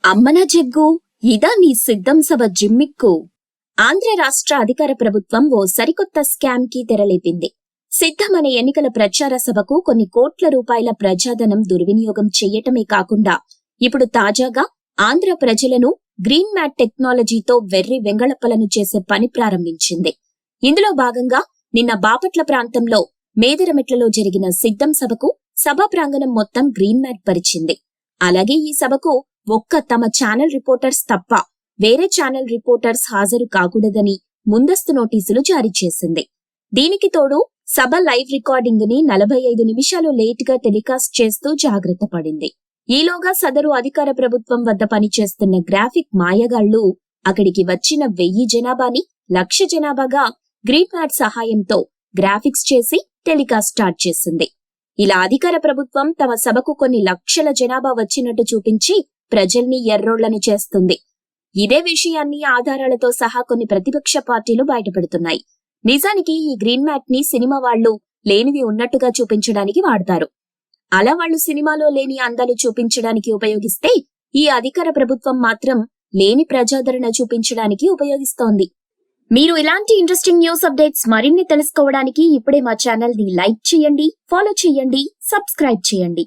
అమ్మన jug, ఇదా నీ సిద్ధం సభ జిమ్మిక్కు. ఆంధ్ర రాష్ట్ర అధికార ప్రభుత్వం ఓ సరికొత్త స్కామ్ కి తెరలేపింది. సిద్ధమనే ఎన్నికల ప్రచార సభకు కొన్ని కోట్ల రూపాయల ప్రజాధనం దుర్వినియోగం చెయ్యటమే కాకుండా ఇప్పుడు తాజాగా ఆంధ్ర ప్రజలను గ్రీన్ మ్యాట్ టెక్నాలజీతో వెర్రి వెంగళప్పలను చేసే పని ప్రారంభించింది. ఇందులో భాగంగా నిన్న బాపట్ల ప్రాంతంలో మేదరమెట్లలో జరిగిన సిద్ధం సభకు సభా ప్రాంగణం మొత్తం గ్రీన్ మ్యాట్ పరిచింది. అలాగే ఈ సభకు ఒక్క తమ ఛానల్ రిపోర్టర్స్ తప్ప వేరే ఛానల్ రిపోర్టర్స్ హాజరు కాకూడదని ముందస్తు నోటీసులు జారీ చేసింది. దీనికి తోడు సభ లైవ్ రికార్డింగ్ ని 45 నిమిషాలు లేట్ గా టెలికాస్ట్ చేస్తూ జాగ్రత్త పడింది. ఈలోగా సదరు అధికార ప్రభుత్వం వద్ద పనిచేస్తున్న గ్రాఫిక్ మాయగాళ్లు అక్కడికి వచ్చిన 1000 జనాభాని 1,00,000 జనాభాగా గ్రీన్ మ్యాట్ సహాయంతో గ్రాఫిక్స్ చేసి టెలికాస్ట్ స్టార్ట్ చేసింది. ఇలా అధికార ప్రభుత్వం తమ సభకు కొన్ని లక్షల జనాభా వచ్చినట్టు చూపించి ప్రజల్ని ఎర్రోళ్లను చేస్తుంది. ఇదే విషయాన్ని ఆధారాలతో సహా కొన్ని ప్రతిపక్ష పార్టీలు బయటపెడుతున్నాయి. నిజానికి ఈ గ్రీన్ మ్యాట్ ని సినిమా వాళ్లు లేనివి ఉన్నట్టుగా చూపించడానికి వాడతారు. అలా వాళ్లు సినిమాలో లేని అందాలు చూపించడానికి ఉపయోగిస్తే, ఈ అధికార ప్రభుత్వం మాత్రం లేని ప్రజాదరణ చూపించడానికి ఉపయోగిస్తోంది. మీరు ఇలాంటి ఇంట్రెస్టింగ్ న్యూస్ అప్డేట్స్ మరిన్ని తెలుసుకోవడానికి ఇప్పుడే మా ఛానల్ ని లైక్ చేయండి, ఫాలో చేయండి, సబ్స్క్రైబ్ చేయండి.